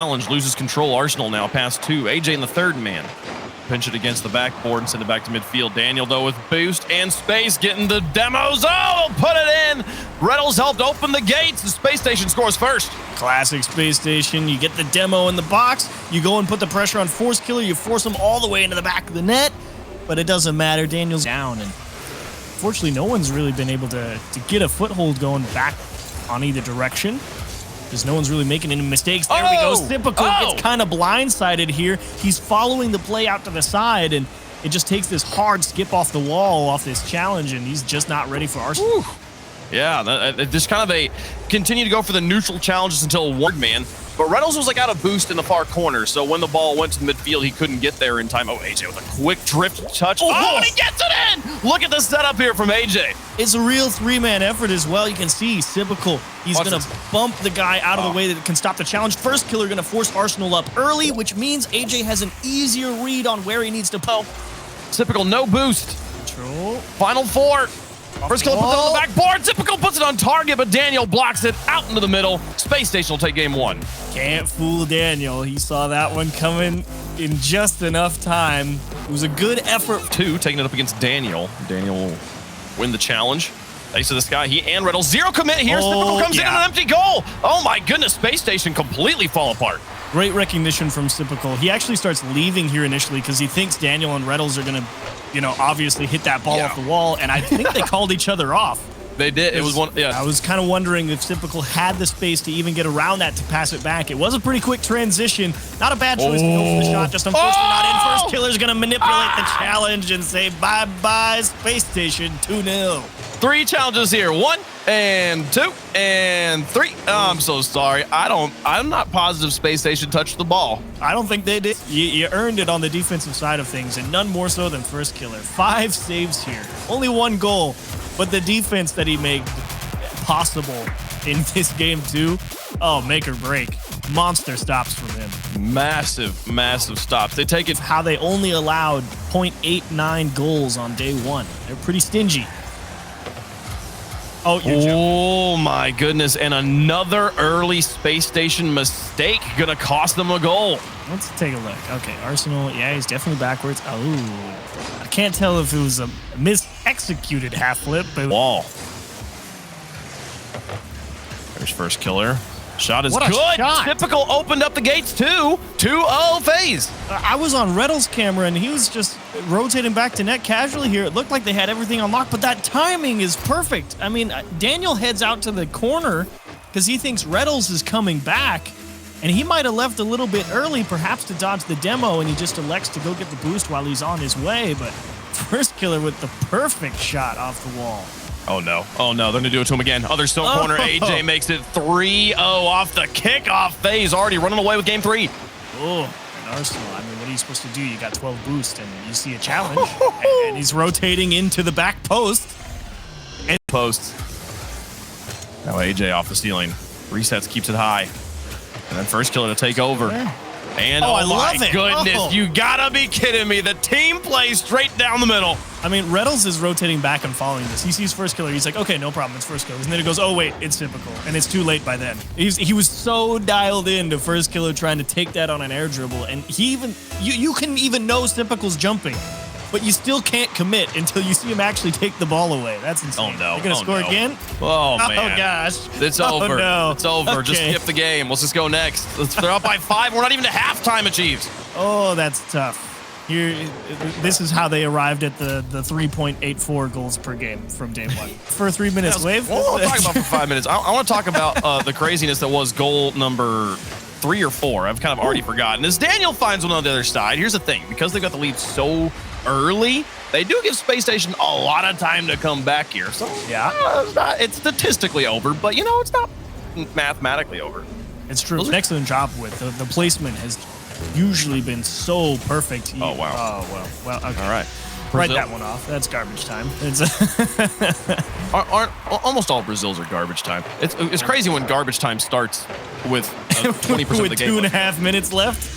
challenge, loses control. Arsenal now past 2. AJ in the third man. Pinch it against the backboard and send it back to midfield. Daniel, though, with boost and space, getting the demos. Oh, put it in. Reynolds helped open the gates. The Space Station scores first. Classic Space Station. You get the demo in the box. You go and put the pressure on Force Killer. You force him all the way into the back of the net. But it doesn't matter. Daniel's down. And fortunately, no one's really been able to get a foothold going back on either direction, because no one's really making any mistakes. There we go. Typical gets kind of blindsided here. He's following the play out to the side, and it just takes this hard skip off the wall off this challenge, and he's just not ready for Arsenal. Yeah, just kind of a continue to go for the neutral challenges until one man. But Reynolds was like out of boost in the far corner, so when the ball went to the midfield, he couldn't get there in time. Oh, AJ with a quick drift touch. Oh, and he gets it in! Look at the setup here from AJ. It's a real three-man effort as well. You can see Typical. He's going to bump the guy out of the way that can stop the challenge. First Killer going to force Arsenal up early, which means AJ has an easier read on where he needs to go. Typical, no boost. Control. Final 4. First Killer puts it on the backboard. Typical puts it on target, but Daniel blocks it out into the middle. Space Station will take game 1. Can't fool Daniel. He saw that one coming in just enough time. It was a good effort. 2, taking it up against Daniel. Daniel will win the challenge. Thanks to this guy, he and Reynolds. 0 commit here. Typical comes in an empty goal. Oh my goodness, Space Station completely fall apart. Great recognition from Typical. He actually starts leaving here initially because he thinks Daniel and Reynolds are going to, obviously hit that ball off the wall, and I think they called each other off. They did. It was one. Yeah. I was kind of wondering if Typical had the space to even get around that to pass it back. It was a pretty quick transition. Not a bad choice to go for the shot. Just unfortunately not in. First Killer's going to manipulate the challenge and say bye-bye Space Station 2-0. 3 challenges here. 1 and 2 and 3. Oh, I'm so sorry. I'm not positive Space Station touched the ball. I don't think they did. You earned it on the defensive side of things, and none more so than First Killer. 5 saves here. Only 1 goal. But the defense that he made possible in this game too, make or break. Monster stops from him. Massive, massive stops. They take it. How they only allowed 0.89 goals on day 1. They're pretty stingy. Oh my goodness. And another early Space Station mistake gonna cost them a goal. Let's take a look. Okay, Arsenal, he's definitely backwards. Oh, I can't tell if it was a mis-executed half flip, but wall. There's First Killer. Shot is good. Shot. Typical opened up the gates too. 2-0 FaZe. I was on Reynolds' camera and he was just rotating back to net casually here. It looked like they had everything unlocked, but that timing is perfect. I mean, Daniel heads out to the corner because he thinks Reynolds is coming back, and he might have left a little bit early, perhaps to dodge the demo, and he just elects to go get the boost while he's on his way. But First Killer with the perfect shot off the wall. Oh no, they're gonna do it to him again. Other stone corner, AJ makes it 3-0 off the kickoff. FaZe already running away with game 3. Oh, and Arsenal, I mean, what are you supposed to do? You got 12 boost and you see a challenge, and he's rotating into the back post. And post. Now AJ off the ceiling. Resets, keeps it high. And then First Killer to take over. And I love my it. goodness, you gotta be kidding me. The team plays straight down the middle. I mean, Reynolds is rotating back and following this. He sees First Killer. He's like, okay, no problem. It's First Killer. And then it goes, oh, wait, it's Typical. And it's too late by then. He was so dialed in to First Killer trying to take that on an air dribble. And he even, you can even know Typical's jumping, but you still can't commit until you see him actually take the ball away. That's insane. Oh, no. You're going to score again? Oh, man. Oh, gosh. It's over. No. It's over. Okay. Just skip the game. Let's just go next. They're up by 5. We're not even to halftime achieved. Oh, that's tough. Here, this is how they arrived at the 3.84 goals per game from day 1. For 3 minutes, Wave. Well, we'll talk about for 5 minutes. I want to talk about the craziness that was goal number 3 or 4. I've kind of already forgotten. As Daniel finds one on the other side, here's the thing. Because they got the lead so early, they do give Space Station a lot of time to come back here. So, it's statistically over, but, it's not mathematically over. It's true. Excellent job with the placement has usually been so perfect. Oh, wow. Oh, well, okay. All right. Write that one off. That's garbage time. It's almost all Brazils are garbage time. It's crazy when garbage time starts with 20% of the game. With 2.5 minutes left.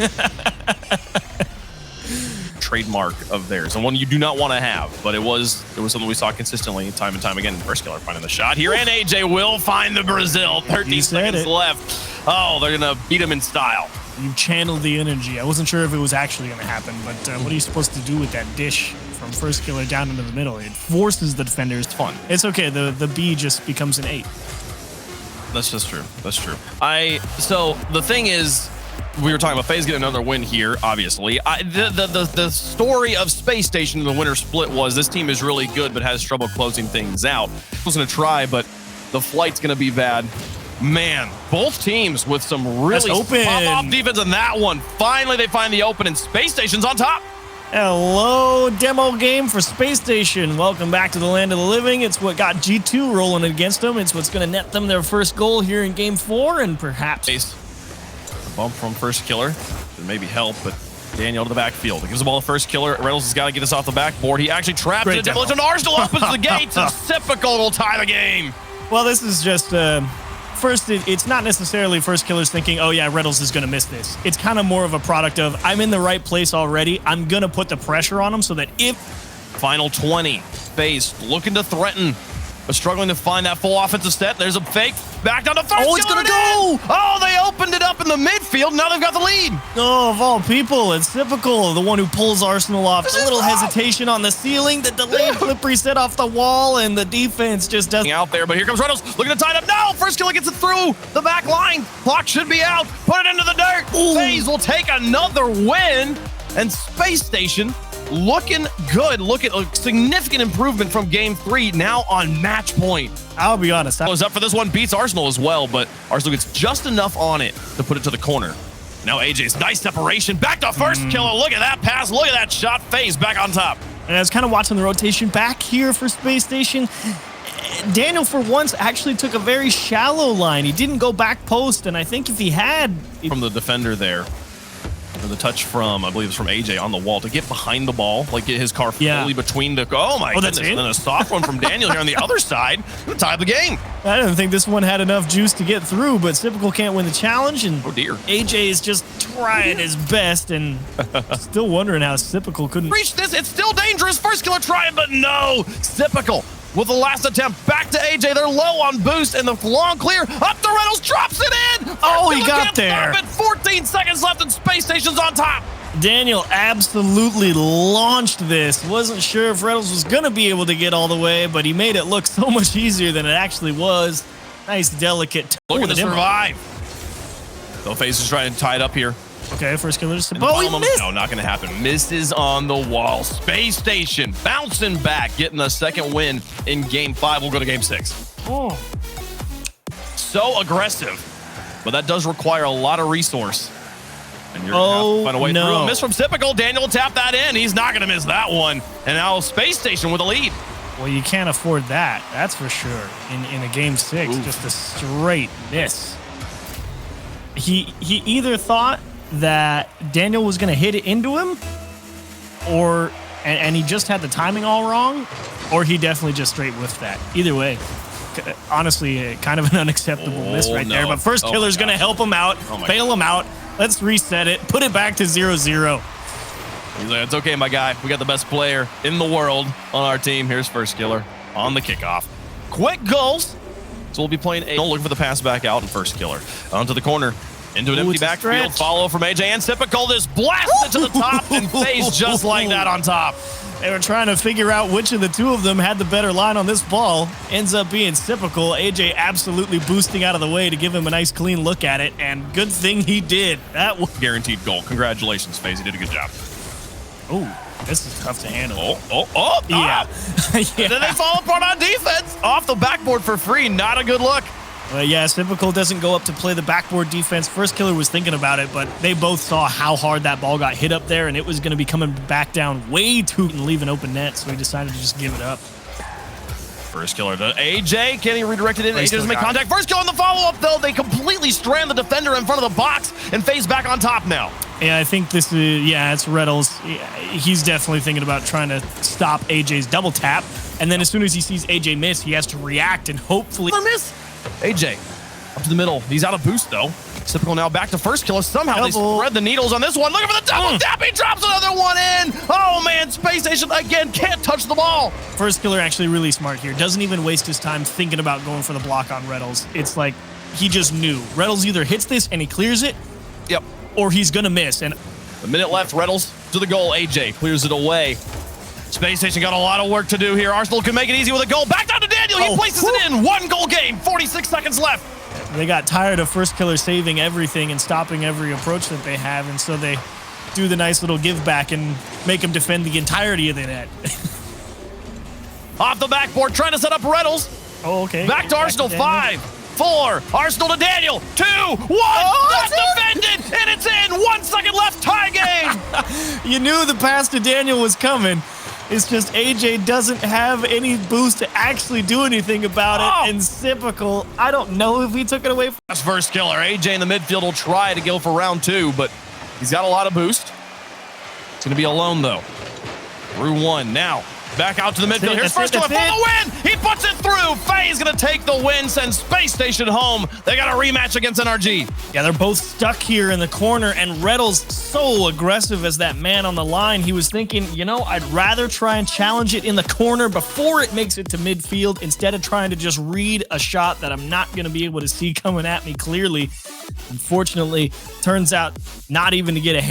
Trademark of theirs, and one you do not want to have, but it was something we saw consistently time and time again. First Killer finding the shot here, and AJ will find the Brazil. 13 seconds left. Oh, they're gonna beat him in style. You channeled the energy. I wasn't sure if it was actually going to happen, but what are you supposed to do with that dish from first killer down into the middle? It forces the defenders. It's fun. It's okay. The B just becomes an 8. That's just true. That's true. So the thing is, we were talking about FaZe getting another win here, obviously. The story of Space Station in the winner split was this team is really good but has trouble closing things out. I was going to try, but the flight's going to be bad. Man, both teams with some really pop-off defense in that one. Finally, they find the open, and Space Station's on top. Hello, demo game for Space Station. Welcome back to the land of the living. It's what got G2 rolling against them. It's what's going to net them their first goal here in game 4, and perhaps a bump from first killer could maybe help, but Daniel to the backfield. He gives the ball to first killer. Reynolds has got to get this off the backboard. He actually trapped it. Demolition Arsenal opens the gates, and Typical will tie the game. Well, this is just first, it's not necessarily first killer's thinking, oh yeah, Reynolds is going to miss this. It's kind of more of a product of, I'm in the right place already. I'm going to put the pressure on him so that if... Final 20. FaZe looking to threaten, but struggling to find that full offensive set. There's a fake. Back down to first. Oh, it's going to go! Oh, they opened it up in the midfield. Now they've got the lead. Oh, of all people, it's Typical, the one who pulls Arsenal off. A little hesitation on the ceiling, the delayed flip reset off the wall, and the defense just doesn't... Out there, but here comes Reynolds looking to tie it up. No! First killer gets it through the back line. Clock should be out. Put it into the dirt. FaZe will take another win, and Space Station looking good. Look at a significant improvement from game 3, now on match point. I'll be honest. Was up for this one, beats Arsenal as well, but Arsenal gets just enough on it to put it to the corner. Now AJ's nice separation, back to first killer. Look at that pass, look at that shot. FaZe back on top. And I was kind of watching the rotation back here for Space Station. Daniel, for once, actually took a very shallow line. He didn't go back post, and I think if he had... From the defender there, the touch from, I believe it's from AJ on the wall to get behind the ball, like get his car fully between the... Oh my goodness. And then a soft one from Daniel here on the other side to tie the game. I don't think this one had enough juice to get through, but Typical can't win the challenge, and oh dear, AJ is just trying his best, and still wondering how Typical couldn't reach this. It's still dangerous. First killer trying, but no. Typical with the last attempt. Back to AJ. They're low on boost, and the long clear up to Reynolds, drops it in. Oh, he got there. 14 seconds left, and Space Station's on top. Daniel absolutely launched this. Wasn't sure if Reynolds was going to be able to get all the way, but he made it look so much easier than it actually was. Nice, delicate. Look at the survive. So FaZe is trying to tie it up here. Okay, first killer just... Oh, he missed. No, not going to happen. Misses on the wall. Space Station bouncing back, getting the second win in game 5. We'll go to game 6. Oh. So aggressive, but that does require a lot of resource. And you're going to have to find a way through. A miss from Typical. Daniel will tap that in. He's not going to miss that one. And now Space Station with a lead. Well, you can't afford that. That's for sure. In a game 6, just a straight miss. He either thought that Daniel was going to hit it into him, or and he just had the timing all wrong, or he definitely just straight whiffed that. Either way, honestly, kind of an unacceptable miss right there. But first killer's going to help him out, bail him out. Let's reset it, put it back to 0-0. He's like, it's okay, my guy. We got the best player in the world on our team. Here's first killer on the kickoff. Quick goals. So we'll be playing A. Looking for the pass back out, and first killer onto the corner. Into an empty backfield. Follow from AJ, and Typical just blasted to the top, and FaZe just like that on top. They were trying to figure out which of the two of them had the better line on this ball. Ends up being Typical. AJ absolutely boosting out of the way to give him a nice clean look at it, and good thing he did. That was guaranteed goal. Congratulations, FaZe. You did a good job. Oh, this is tough to handle. Yeah. Then they fall apart on defense. Off the backboard for free. Not a good look. Yeah, Typical doesn't go up to play the backboard defense. First killer was thinking about it, but they both saw how hard that ball got hit up there, and it was going to be coming back down way too and leave an open net, so he decided to just give it up. First killer to AJ. Can he redirect it in? AJ doesn't make contact. First kill in the follow-up, though. They completely strand the defender in front of the box, and FaZe back on top now. Yeah, I think this is, it's Reynolds. He's definitely thinking about trying to stop AJ's double tap, and then as soon as he sees AJ miss, he has to react and hopefully... miss. AJ up to the middle. He's out of boost, though. Typical now back to first killer. Somehow they spread the needles on this one. Looking for the double tap. He drops another one in. Oh, man. Space Station, again, can't touch the ball. First killer actually really smart here. Doesn't even waste his time thinking about going for the block on Reynolds. It's like he just knew. Reynolds either hits this and he clears it, yep, or he's going to miss. And a minute left, Reynolds to the goal. AJ clears it away. Spacestation got a lot of work to do here. Arsenal can make it easy with a goal. Back down to Daniel. He places it in. 1 goal game. 46 seconds left. They got tired of First Killer saving everything and stopping every approach that they have, and so they do the nice little give back and make him defend the entirety of the net. Off the backboard, trying to set up Reynolds. Oh, okay. Back to Arsenal. 5, 4. Arsenal to Daniel. 2, 1. Not defended, and it's in. 1 second left. Tie game. You knew the pass to Daniel was coming. It's just AJ doesn't have any boost to actually do anything about it. And Typical, I don't know if he took it away. That's first killer. AJ in the midfield will try to go for round 2, but he's got a lot of boost. It's going to be alone, though. Through 1 now. Back out to the midfield. Here's first killer for the win. He puts it through. FaZe going to take the win, send Space Station home. They got a rematch against NRG. Yeah, they're both stuck here in the corner, and Reynolds so aggressive as that man on the line. He was thinking, you know, I'd rather try and challenge it in the corner before it makes it to midfield instead of trying to just read a shot that I'm not going to be able to see coming at me clearly. Unfortunately, turns out not even to get a